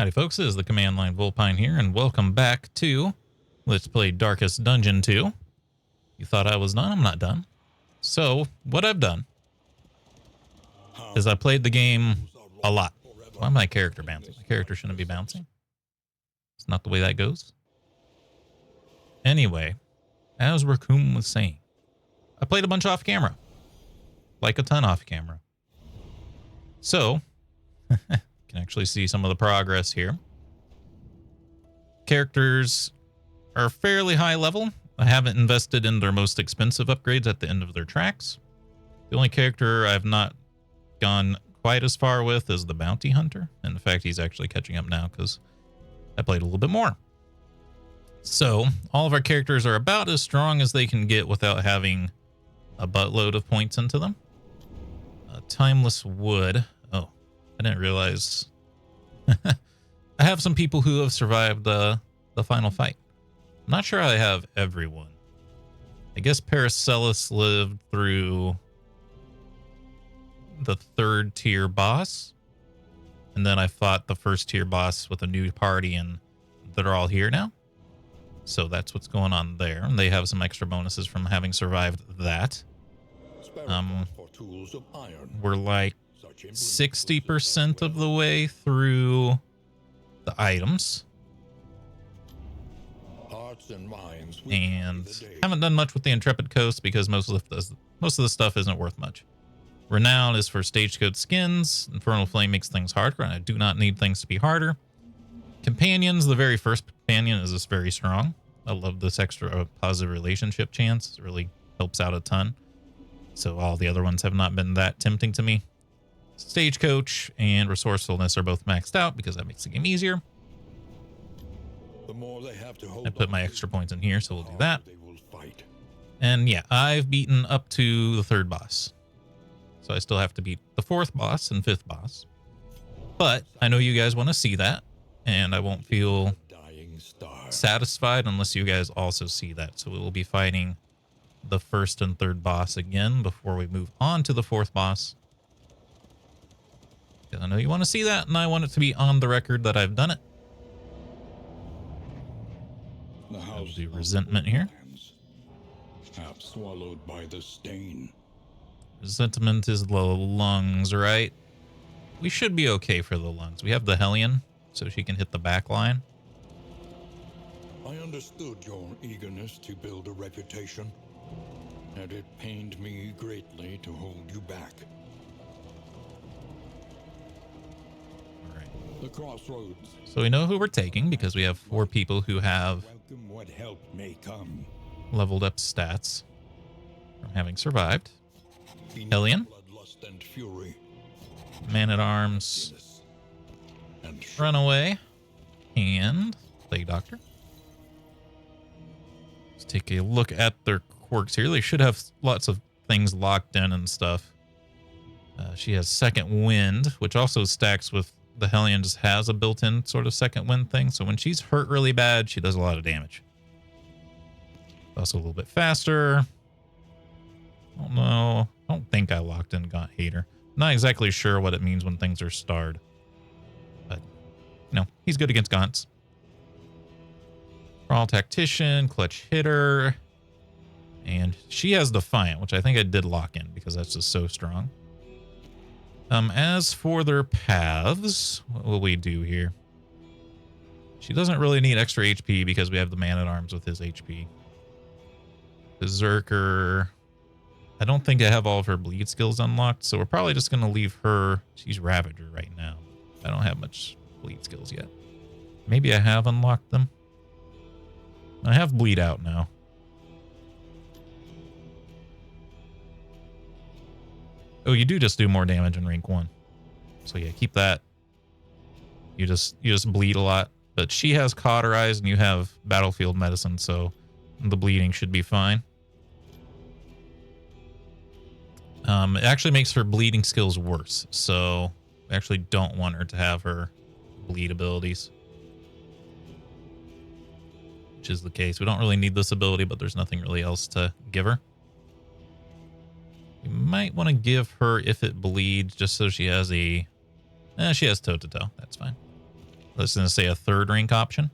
Howdy folks, this is the Command Line Vulpine here, and welcome back to Let's Play Darkest Dungeon 2. You thought I was done? I'm not done. So, what I've done is I played the game a lot. Why am my character bouncing? My character shouldn't be bouncing. It's not the way that goes. Anyway, as Raccoon was saying, I played a bunch off camera. Like a ton off camera. So, can actually see some of the progress here. Characters are fairly high level. I haven't invested in their most expensive upgrades at the end of their tracks. The only character I've not gone quite as far with is the Bounty Hunter. And in fact, he's actually catching up now because I played a little bit more. So all of our characters are about as strong as they can get without having a buttload of points into them. Timeless Wood. Oh, I didn't realize. I have some people who have survived the final fight. I'm not sure I have everyone. I guess Paracelsus lived through the 3rd tier boss. And then I fought the 1st tier boss with a new party, and they're all here now. So that's what's going on there. And they have some extra bonuses from having survived that. We're like 60% of the way through the items. And haven't done much with the Intrepid Coast because most of the stuff isn't worth much. Renown is for stagecoach skins. Infernal Flame makes things harder, and I do not need things to be harder. Companions, the very first companion is just very strong. I love this extra positive relationship chance. It really helps out a ton. So all the other ones have not been that tempting to me. Stagecoach and Resourcefulness are both maxed out because that makes the game easier. I put my extra points in here, so we'll do that. And yeah, I've beaten up to the 3rd boss. So I still have to beat the 4th boss and 5th boss. But I know you guys want to see that, and I won't feel satisfied unless you guys also see that. So we will be fighting the 1st and 3rd boss again before we move on to the 4th boss. Because I know you want to see that, and I want it to be on the record that I've done it. I'll do resentment here. Half swallowed by the stain. Resentment is the lungs, right? We should be okay for the lungs. We have the Hellion, so she can hit the back line. I understood your eagerness to build a reputation, and it pained me greatly to hold you back. All right. The crossroads. So we know who we're taking because we have 4 people who have Welcome what help may come. leveled up stats from having survived. Hellion, Bloodlust and fury. Man-at-Arms, And Runaway, and Plague Doctor. Let's take a look at their quirks here. They should have lots of things locked in and stuff. She has Second Wind, which also stacks with the Hellion, just has a built-in sort of Second Wind thing. So when she's hurt really bad, she does a lot of damage. Also a little bit faster. I don't know. I don't think I locked in Gaunt Hater. Not exactly sure what it means when things are starred. But, no, he's good against Gaunts. Brawl Tactician, Clutch Hitter. And she has Defiant, which I think I did lock in because that's just so strong. As for their paths, what will we do here? She doesn't really need extra HP because we have the Man-at-Arms with his HP. Berserker. I don't think I have all of her bleed skills unlocked, so we're probably just going to leave her. She's Ravager right now. I don't have much bleed skills yet. Maybe I have unlocked them. I have bleed out now. Oh, you do just do more damage in rank 1. So yeah, keep that. You just bleed a lot. But she has Cauterize and you have Battlefield Medicine, so the bleeding should be fine. It actually makes her bleeding skills worse, so we actually don't want her to have her bleed abilities. Which is the case. We don't really need this ability, but there's nothing really else to give her. We might want to give her If It Bleeds, just so she has a... she has toe-to-toe. That's fine. I was going to say a third rank option.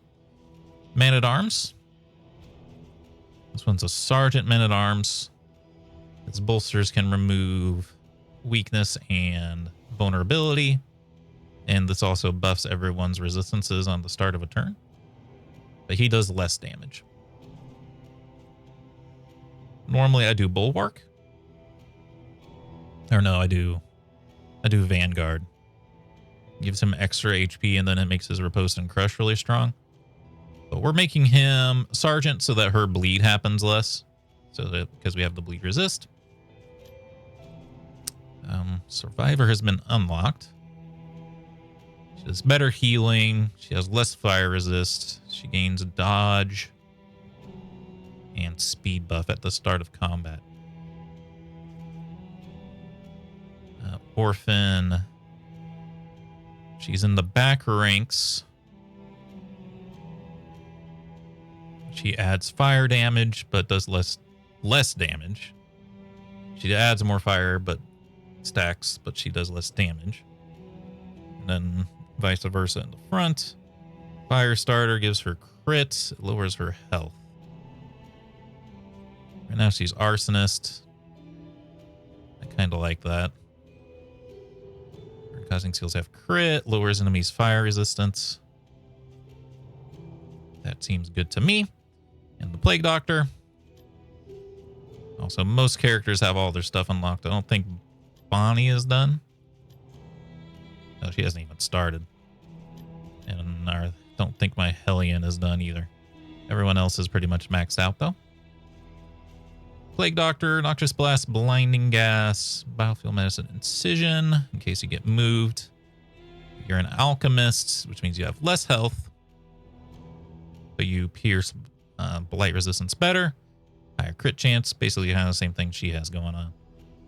Man-at-Arms. This one's a Sergeant Man-at-Arms. Its bolsters can remove weakness and vulnerability. And this also buffs everyone's resistances on the start of a turn. But he does less damage. Normally I do Bulwark. Or no, I do Vanguard. Gives him extra HP and then it makes his Riposte and Crush really strong. But we're making him Sergeant so that her bleed happens less. So that because we have the bleed resist. Survivor has been unlocked. She has better healing. She has less fire resist. She gains dodge and speed buff at the start of combat. Orphan. She's in the back ranks. She adds fire damage, but does less damage. She adds more fire, but stacks, but she does less damage. And then vice versa in the front. Fire starter gives her crit, it lowers her health. Right now she's arsonist. I kind of like that. Her causing skills have crit, lowers enemies' fire resistance. That seems good to me. And the Plague Doctor. Also, most characters have all their stuff unlocked. I don't think Bonnie is done. No, she hasn't even started. And I don't think my Hellion is done either. Everyone else is pretty much maxed out, though. Plague Doctor, Noxious Blast, Blinding Gas, Biofield Medicine, Incision, in case you get moved. You're an Alchemist, which means you have less health. But you pierce blight resistance better. Higher crit chance. Basically, kind of the same thing she has going on.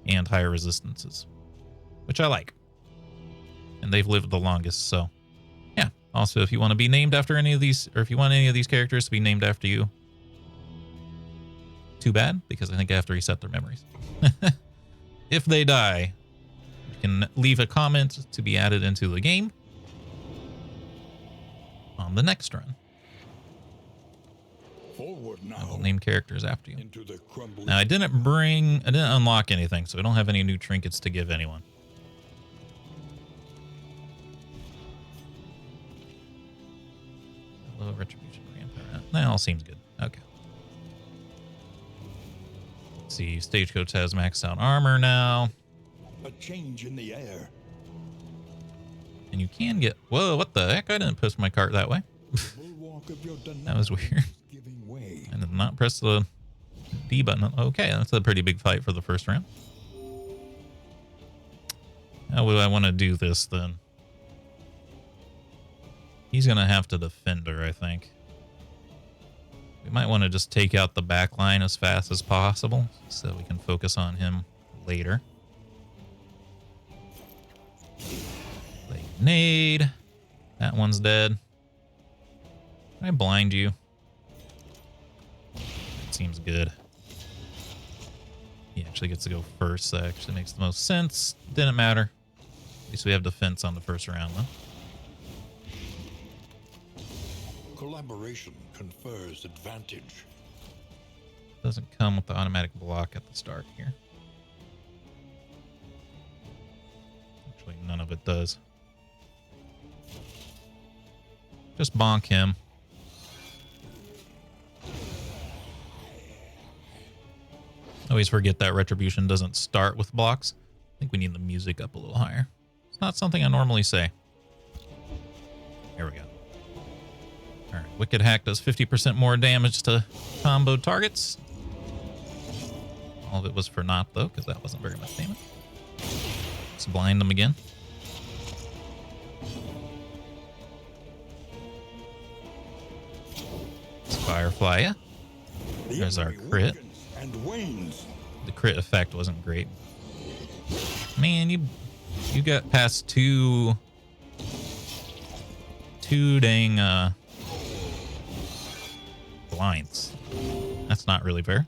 And higher resistances. Which I like. And they've lived the longest, so... yeah. Also, if you want to be named after any of these... or if you want any of these characters to be named after you... too bad, because I think I have to reset their memories. If they die, you can leave a comment to be added into the game on the next run. Forward now. I will name characters after you. Into the crumbling. Now, I didn't unlock anything, so I don't have any new trinkets to give anyone. Hello, Retribution Grandparent. That all seems good. Okay. Let's see, Stagecoach has maxed out armor now. A change in the air. And you can get... whoa, what the heck? I didn't push my cart that way. That was weird. I did not press the D button. Okay, that's a pretty big fight for the first round. How would I want to do this then? He's going to have to defend her, I think. We might want to just take out the back line as fast as possible so we can focus on him later. Play nade. That one's dead. Can I blind you? That seems good. He actually gets to go first. That actually makes the most sense. Didn't matter. At least we have defense on the first round, though. Collaboration confers advantage. Doesn't come with the automatic block at the start here. Actually, none of it does. Just bonk him. Always forget that Retribution doesn't start with blocks. I think we need the music up a little higher. It's not something I normally say. Here we go. All right, Wicked Hack does 50% more damage to combo targets. All of it was for naught, though, because that wasn't very much damage. Let's blind them again. Let's Firefly ya. There's our crit. The crit effect wasn't great. Man, you got past two dang blinds. That's not really fair.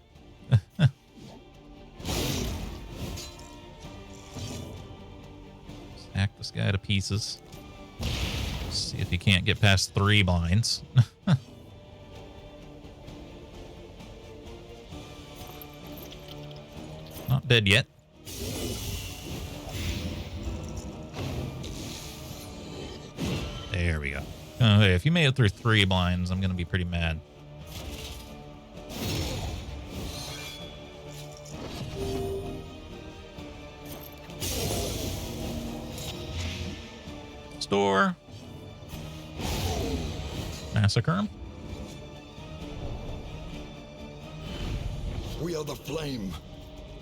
Hack this guy to pieces. See if he can't get past 3 blinds. Not dead yet. There we go. Okay, if you made it through 3 blinds, I'm going to be pretty mad. Store. Massacre him. We are the flame,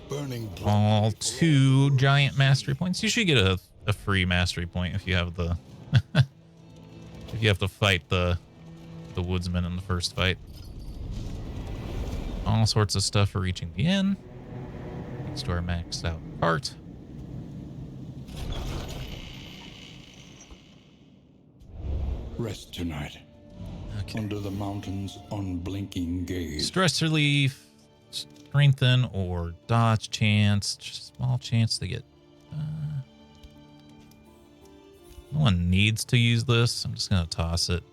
burning. All 2 giant mastery points. You should get a free mastery point if you have the if you have to fight the woodsman in the first fight. All sorts of stuff for reaching the end. Thanks to our maxed out cart. Rest tonight. Okay. Under the mountain's unblinking gaze. Stress relief, strengthen or dodge chance. Small chance to get. No one needs to use this. I'm just gonna toss it.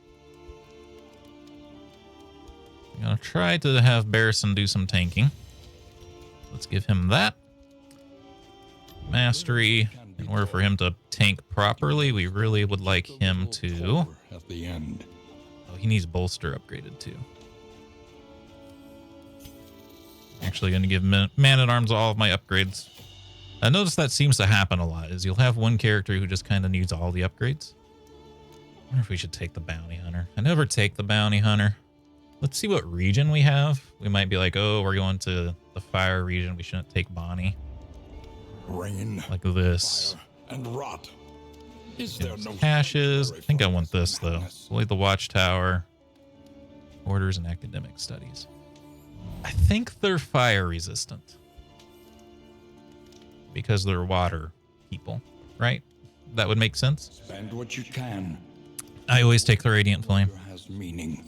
I'm gonna try to have Barrison do some tanking. Let's give him that. Mastery. In order for him to tank properly, we really would like him to. At the end. Oh, he needs bolster upgraded too. Actually going to give Man-at-Arms all of my upgrades. I notice that seems to happen a lot, is you'll have one character who just kind of needs all the upgrades. I wonder if we should take the Bounty Hunter. I never take the Bounty Hunter. Let's see what region we have. We might be like, oh, we're going to the fire region. We shouldn't take Bonnie. Rain. Like this. Fire, and rot. Is there no caches? I think I want this, though. Avoid the Watchtower. Orders and academic studies. I think they're fire resistant. Because they're water people, right? That would make sense. Spend what you can. I always take the Radiant Flame. Has meaning.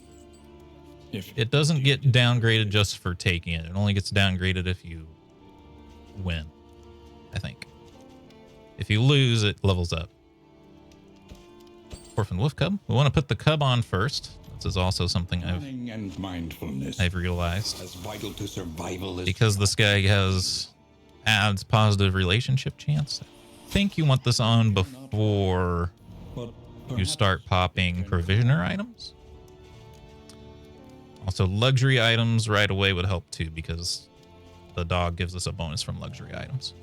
If It doesn't get downgraded just for taking it. It only gets downgraded if you win, I think. If you lose, it levels up. Orphan Wolf Cub. We want to put the cub on first. This is also something planning and mindfulness I've realized. as vital to survival as Because this guy adds positive relationship chance. I think you want this on before but you start popping provisioner items. Also, luxury items right away would help too, because the dog gives us a bonus from luxury items.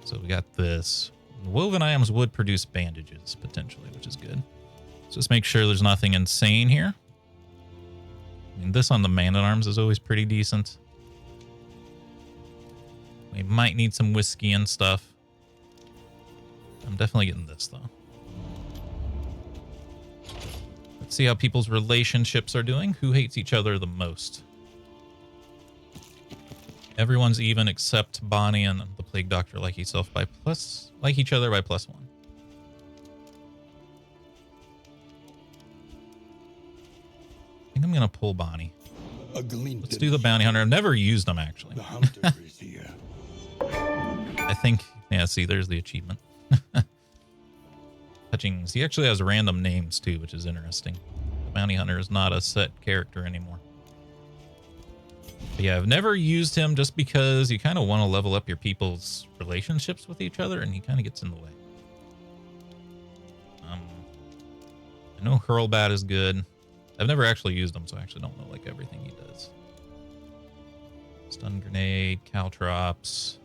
So we got this. Woven items would produce bandages, potentially, which is good. So just make sure there's nothing insane here. I mean, this on the Man-at-Arms is always pretty decent. We might need some whiskey and stuff. I'm definitely getting this, though. Let's see how people's relationships are doing. Who hates each other the most? Everyone's even except Bonnie and the Plague Doctor like each other by +1. I think I'm gonna pull Bonnie. a glint. Let's do the Bounty Hunter. I've never used them actually. The hunter is here. I think, yeah, see, there's the achievement. Touchings. He actually has random names too, which is interesting. The Bounty Hunter is not a set character anymore. But yeah, I've never used him just because you kind of want to level up your people's relationships with each other, and he kind of gets in the way. I know Hurlbat is good. I've never actually used him, so I actually don't know like everything he does. Stun Grenade, Caltrops.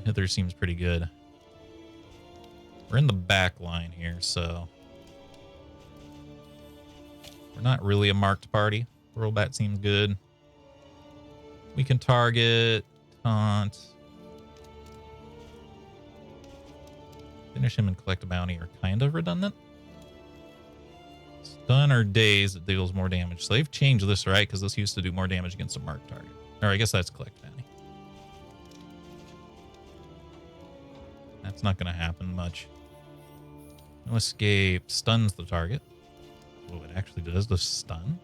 Hither seems pretty good. We're in the back line here, so we're not really a marked party. Hurlbat seems good. We can target, taunt, finish him and collect a bounty are kind of redundant. Stun or daze, it deals more damage. So they've changed this, right? Because this used to do more damage against a marked target. Or I guess that's collect bounty. That's not going to happen much. No escape. Stuns the target. Oh, it actually does the stun?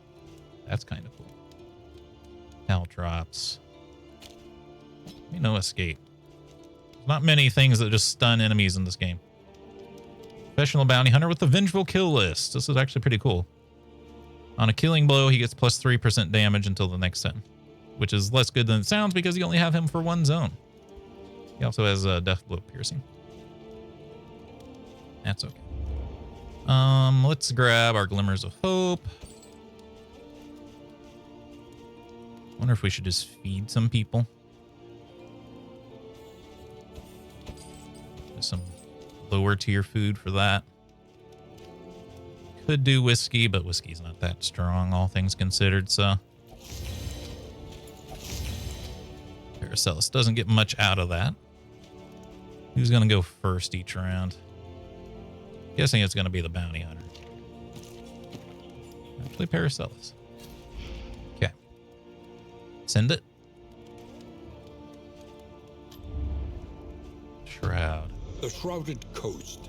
That's kind of cool. Caltrops. No escape. Not many things that just stun enemies in this game. Professional bounty hunter with the vengeful kill list. This is actually pretty cool. On a killing blow, he gets plus 3% damage until the next turn, which is less good than it sounds because you only have him for one zone. He also has death blow piercing. That's okay. Let's grab our glimmers of hope. Wonder if we should just feed some people. Some lower tier food for that. Could do whiskey, but whiskey's not that strong, all things considered, so. Paracelsus doesn't get much out of that. Who's going to go first each round? Guessing it's going to be the bounty hunter. Actually, Paracelsus. Okay. Send it. Shroud. The shrouded coast.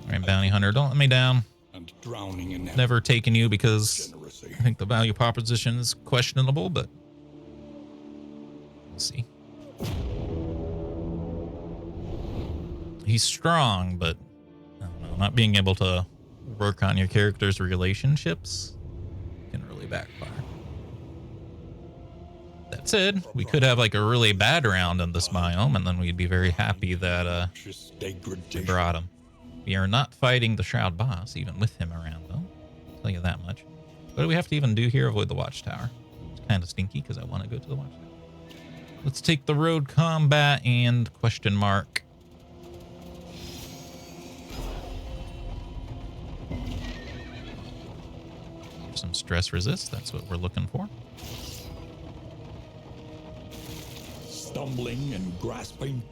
All right, bounty hunter, don't let me down. And drowning in Never taken you because generosity. I think the value proposition is questionable, but we'll see. He's strong, but I don't know, not being able to work on your character's relationships can really backfire. That said, we could have like a really bad round in this biome, and then we'd be very happy that we brought him. We are not fighting the Shroud boss, even with him around, though. I'll tell you that much. What do we have to even do here? Avoid the Watchtower. It's kind of stinky because I want to go to the Watchtower. Let's take the road combat and question mark. Some stress resist. That's what we're looking for. Stumbling and grasping.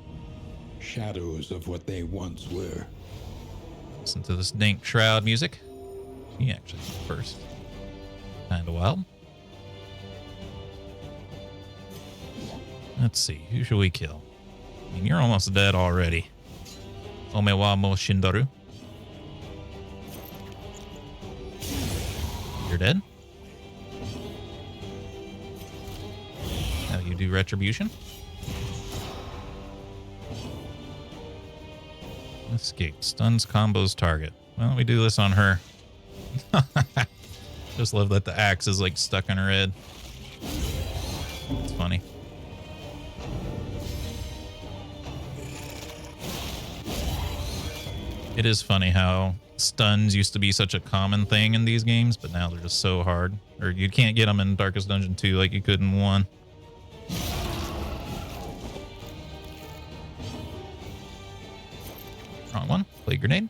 Shadows of what they once were. Listen to this dank Shroud music. He actually went first. Kind of wild. Let's see. Who should we kill? I mean, you're almost dead already. Omewa mo Shindaru. You're dead. Now you do retribution. Escape. Stuns combos target. Why don't we do this on her? Just love that the axe is like stuck in her head. It's funny. It is funny how stuns used to be such a common thing in these games, but now they're just so hard. Or you can't get them in Darkest Dungeon 2 like you could in 1. Wrong one. Play grenade.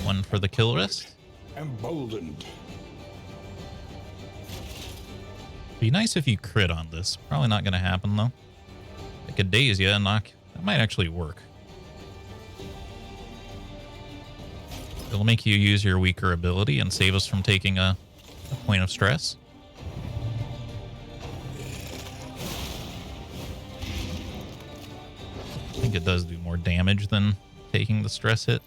One for the kill list. Emboldened. Be nice if you crit on this. Probably not going to happen though. I could daze you and knock. That might actually work. It'll make you use your weaker ability and save us from taking a point of stress. I think it does do more damage than taking the stress hit.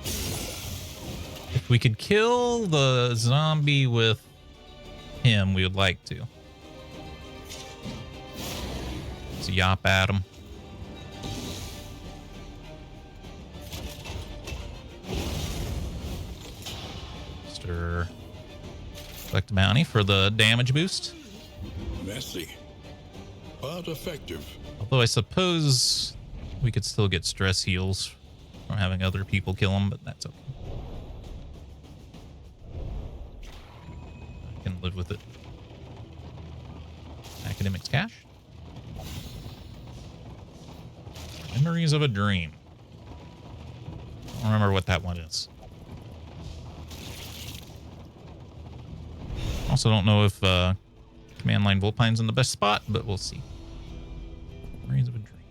If we could kill the zombie with him, we would like to. Let's yop at him. Mr. Collect bounty for the damage boost. Messy, but effective. Although I suppose we could still get stress heals from having other people kill him, but that's okay. I can live with it. Academics cash. Memories of a Dream. I don't remember what that one is. Also don't know if Command Line Vulpine's in the best spot, but we'll see. Memories of a Dream.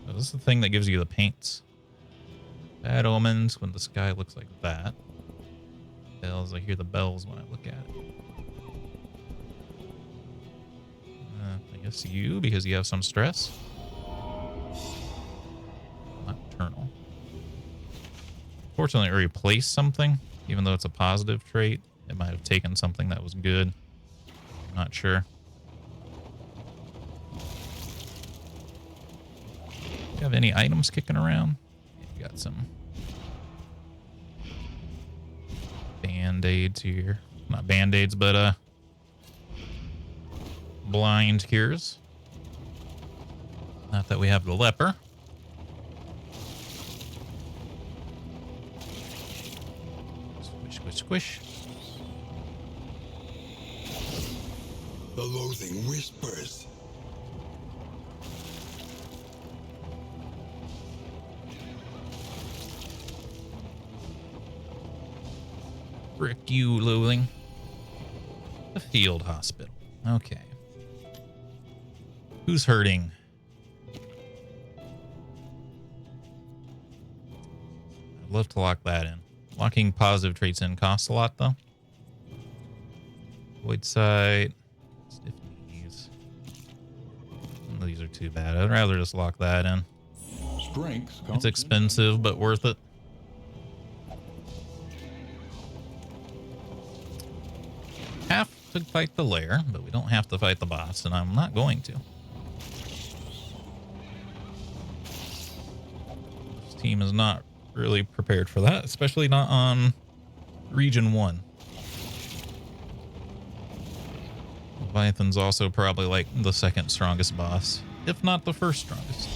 So this is the thing that gives you the paints. Bad omens when the sky looks like that. Bells, I hear the bells when I look at it. I guess you, because you have some stress. Nocturnal. Fortunately, it replaced something, even though it's a positive trait. It might have taken something that was good. I'm not sure. Do you have any items kicking around? Yeah, you got some band-aids here. Not band-aids, but blind cures. Not that we have the leper. Squish, squish, squish. The loathing whispers. Frick you, loathing. The field hospital. Okay. Who's hurting? I'd love to lock that in. Locking positive traits in costs a lot, though. Void sight. Stiff knees. None of these are too bad. I'd rather just lock that in. Strength. It's expensive, but worth it. Have to fight the lair, but we don't have to fight the boss, and I'm not going to. This team is not really prepared for that, especially not on Region 1. Leviathan's also probably like the second strongest boss, if not the first strongest.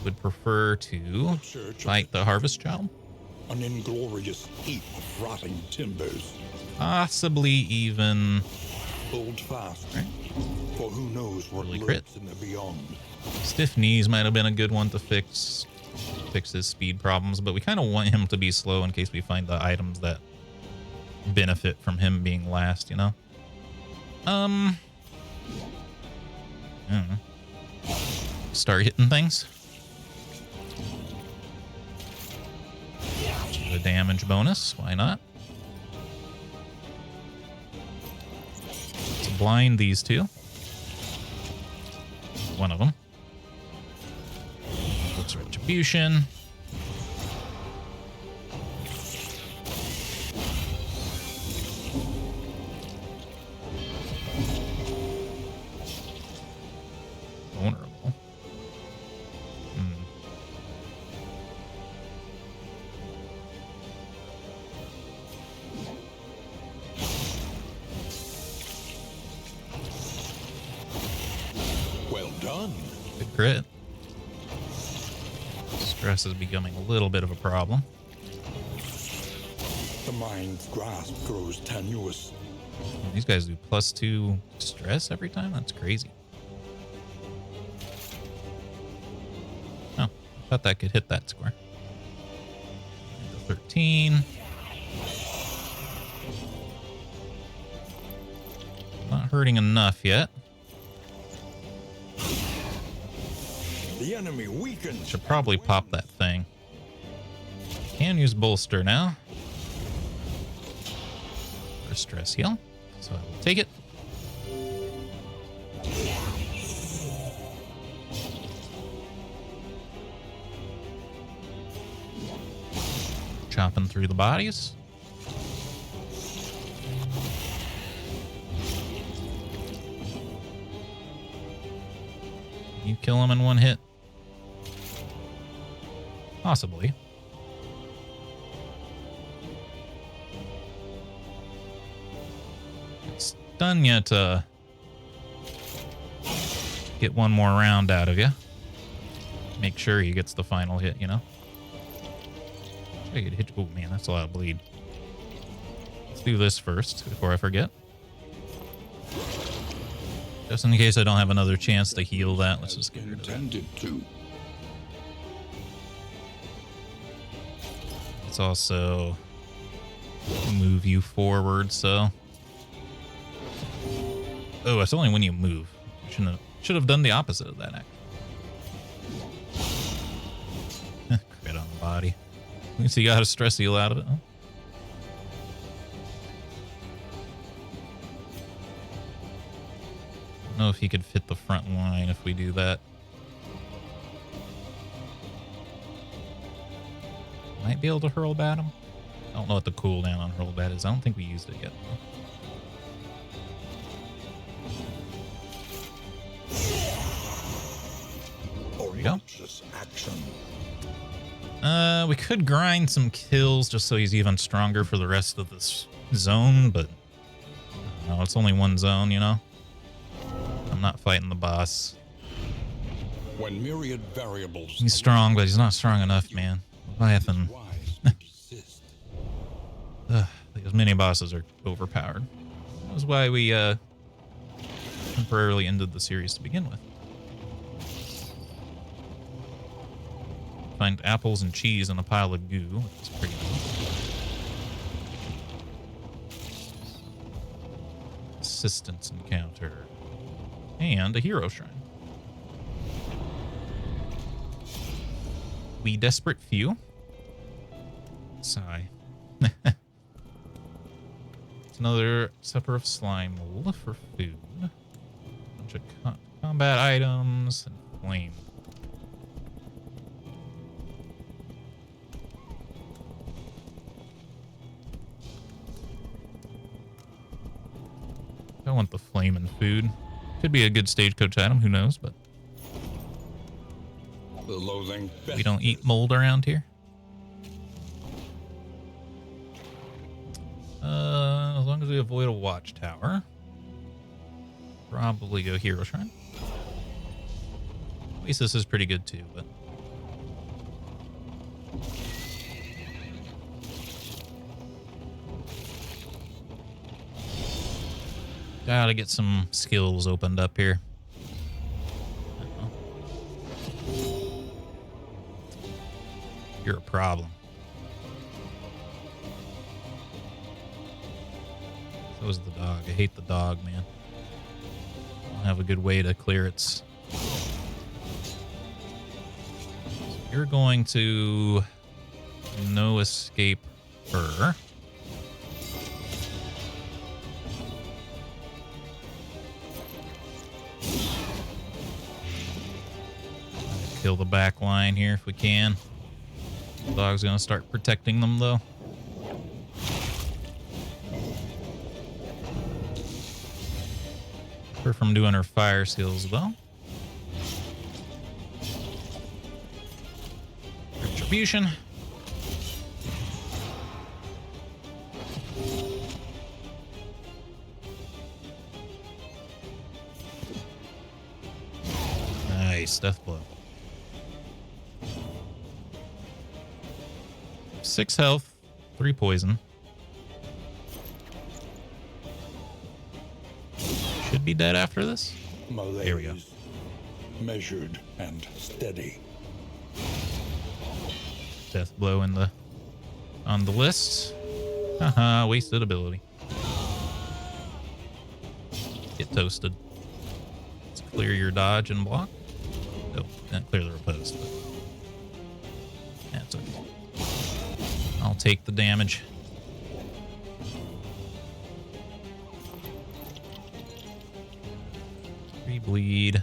Would prefer to fight the Harvest Child. An inglorious heap of rotting timbers. Possibly even Hold fast, right. for who knows what Really lurks in the beyond. Stiff knees might have been a good one to fix his speed problems, but we kind of want him to be slow in case we find the items that benefit from him being last, you know? I don't know. Start hitting things. The damage bonus, why not? Let's blind these two. One of them. Looks retribution. Vulnerable. Well done. Good crit. Stress is becoming a little bit of a problem. The mind's grasp grows tenuous. These guys do +2 stress every time? That's crazy. Oh, I thought that could hit that square. 13. Not hurting enough yet. The enemy weakens. Should probably pop that thing. Can use bolster now. For stress heal. So I will take it. Chopping through the bodies. You kill him in one hit? Possibly. It's done yet to get one more round out of you. Make sure he gets the final hit, you know? I could hit. Oh man, that's a lot of bleed. Let's do this first before I forget. Just in case I don't have another chance to heal that, let's just get rid of that. Intended to. Let's also move you forward, so. Oh, it's only when you move. Should have done the opposite of that, actually. Crit on the body. At least you got a stress heal out of it, huh? I don't know if he could fit the front line if we do that. Might be able to hurl bat him. I don't know what the cooldown on hurl bat is. I don't think we used it yet, though. There we go. We could grind some kills just so he's even stronger for the rest of this zone, but no, it's only one zone, you know? I'm not fighting the boss. When myriad variables, He's strong, but he's not strong enough, man. Leviathan. These mini bosses are overpowered. That was why we temporarily ended the series to begin with. Find apples and cheese in a pile of goo, which is pretty nice. Assistance encounter. And a hero shrine. We desperate few. Sigh. It's another supper of slime mold for food. Bunch of combat items and flame. I want the flame and food. Could be a good stagecoach item, who knows, but the loathing we don't eat mold around here. As long as we avoid a watchtower. Probably go hero shrine. Oasis is pretty good too, but gotta get some skills opened up here. You're a problem. So is the dog. I hate the dog, man. I don't have a good way to clear its... So you're going to no escape her. Kill the back line here if we can. The dog's gonna start protecting them though. Her from doing her fire skills though. Retribution. Nice, death blow. 6 health, 3 poison. Should be dead after this. Malaise, here we go. Measured and steady. Death blow in the on the list. Haha, wasted ability. Get toasted. Let's clear your dodge and block. Oh, not clear the riposte, but that's okay. I'll take the damage. Bleed.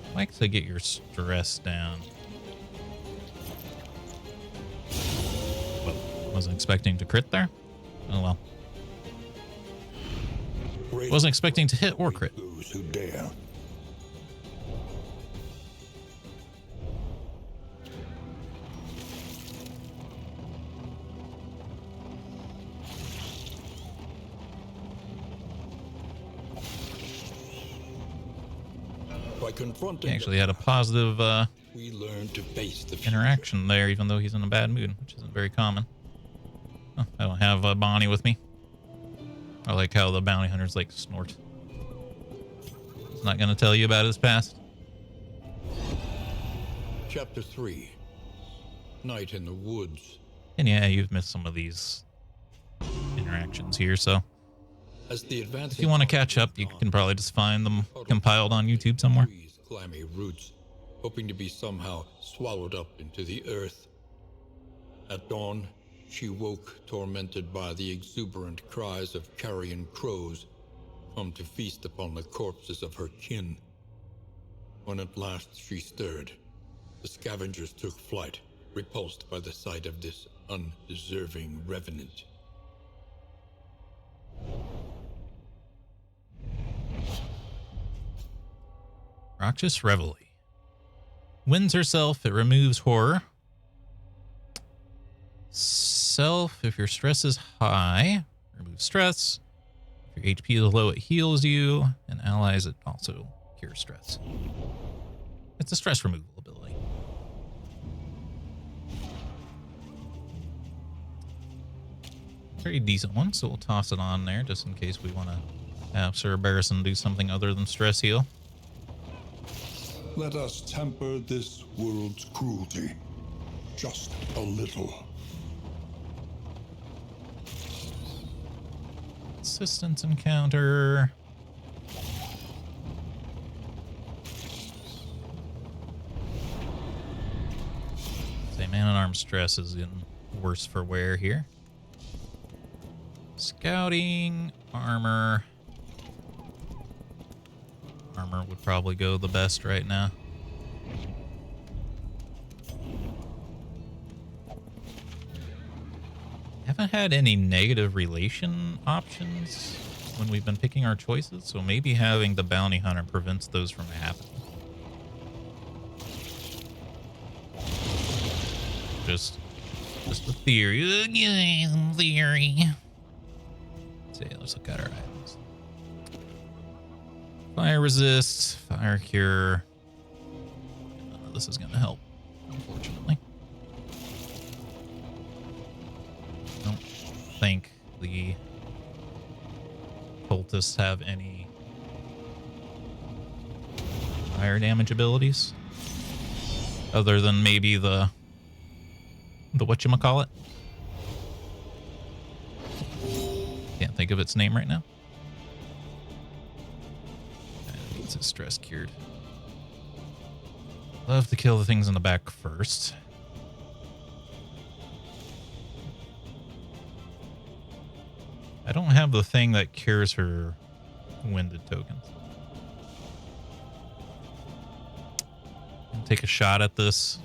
I like to get your stress down. Well, wasn't expecting to crit there. Oh well. Wasn't expecting to hit or crit. Those who dare. He actually had a positive we learn to face the interaction there, even though he's in a bad mood, which isn't very common. Oh, I don't have Bonnie with me. I like how the bounty hunters like snort. He's not going to tell you about his past. Chapter 3. Night in the Woods. And yeah, you've missed some of these interactions here, so As the if you want to catch up, you can probably just find them compiled on YouTube somewhere. Clammy roots, hoping to be somehow swallowed up into the earth. At dawn, she woke tormented by the exuberant cries of carrion crows, come to feast upon the corpses of her kin. When at last she stirred, the scavengers took flight, repulsed by the sight of this undeserving revenant. Roxas Reveille. Wins herself, it removes horror. Self, if your stress is high, removes stress. If your HP is low, it heals you. And allies, it also cures stress. It's a stress removal ability. Very decent one, so we'll toss it on there just in case we want to have Sir Barrison do something other than stress heal. Let us temper this world's cruelty. Just a little. Assistance encounter. Say man-at-arms stress is getting worse for wear here. Scouting, armor. Armor would probably go the best right now. Haven't had any negative relation options when we've been picking our choices, so maybe having the bounty hunter prevents those from happening. Just a theory. Theory. Let's look at our items. Fire resist, fire cure. None of this is going to help, unfortunately. I don't think the cultists have any fire damage abilities, other than maybe the whatchamacallit. Can't think of its name right now. It's a stress cured. Love to kill the things in the back first. I don't have the thing that cures her winded tokens. I'll take a shot at this.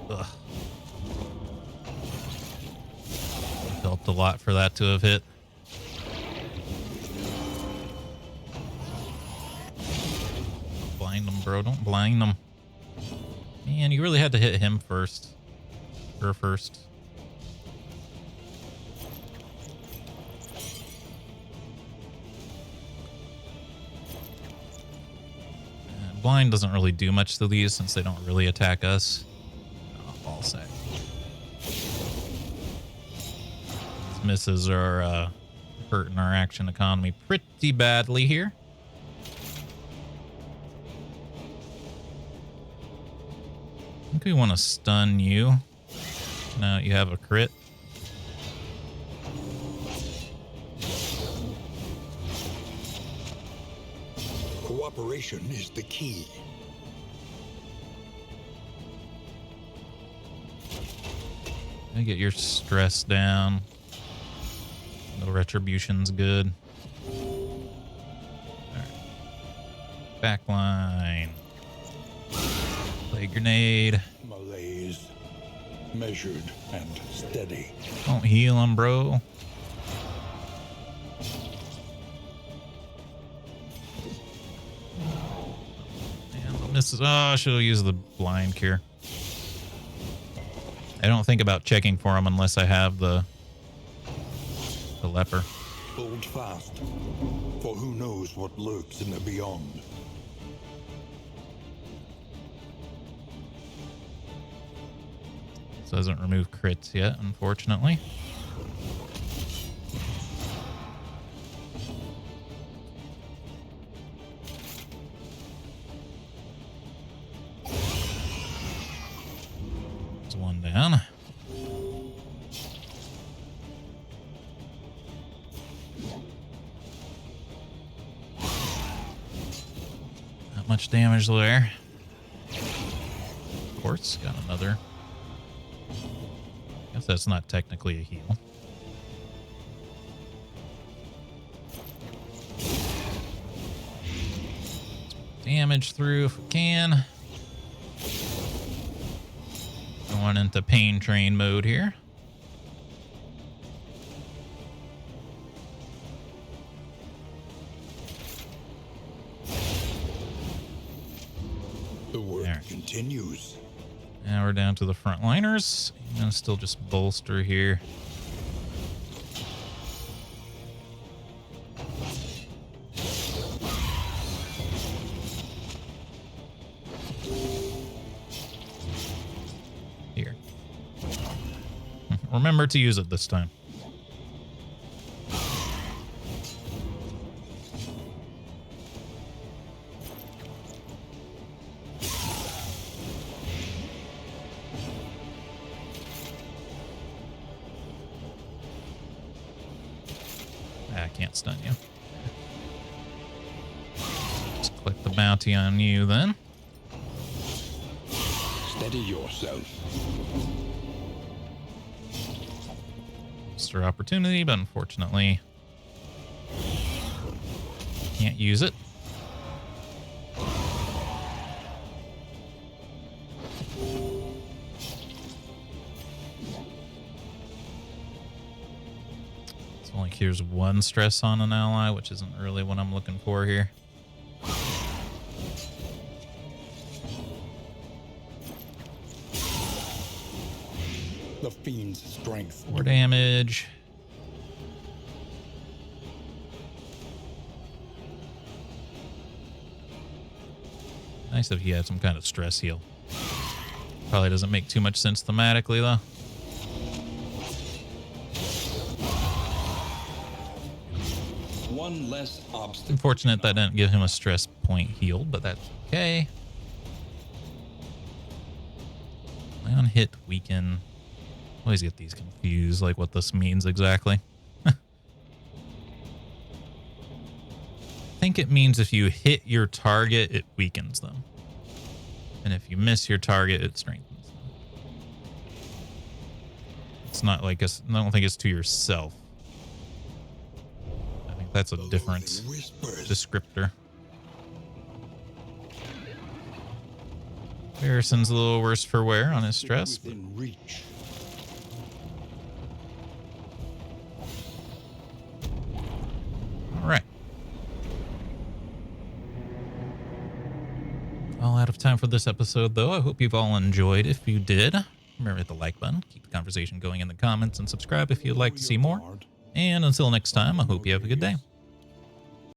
Ugh. Helped a lot for that to have hit. Blind them, bro. Don't blind them. Man, you really had to hit him first. Her first. Blind doesn't really do much to these since they don't really attack us. Oh, ball sack. These misses are hurting our action economy pretty badly here. I think we want to stun you. Now you have a crit. Cooperation is the key. Get your stress down. No retribution's good. Alright. Backline. Play grenade. Malaise. Measured and steady. Don't heal him, bro. Misses. Oh, I should have used the blind cure. I don't think about checking for him unless I have the leper. Hold fast, for who knows what lurks in the beyond. This doesn't remove crits yet, unfortunately. One down. Not much damage there. Of course, got another. Guess that's not technically a heal. Damage through if we can. Going into pain train mode here. The work continues. Now we're down to the frontliners. I'm gonna still just bolster here. Here. Remember to use it this time. I can't stun you. Let's click the bounty on you then. Steady yourself. Monster opportunity, but unfortunately can't use it. Only cures one stress on an ally, which isn't really what I'm looking for here. The fiend's strength. 4 damage. Nice if he had some kind of stress heal. Probably doesn't make too much sense thematically, though. One less obstacle. Unfortunate that didn't give him a stress point healed, but that's okay. On hit, weaken. Always get these confused, like what this means exactly. I think it means if you hit your target, it weakens them. And if you miss your target, it strengthens them. It's not like I don't think it's to yourself. I think that's a different descriptor. Harrison's a little worse for wear on his stress. Within reach. All right. All out of time for this episode, though. I hope you've all enjoyed. If you did, remember to hit the like button, keep the conversation going in the comments, and subscribe if you'd like to see more. And until next time, I hope you have a good day.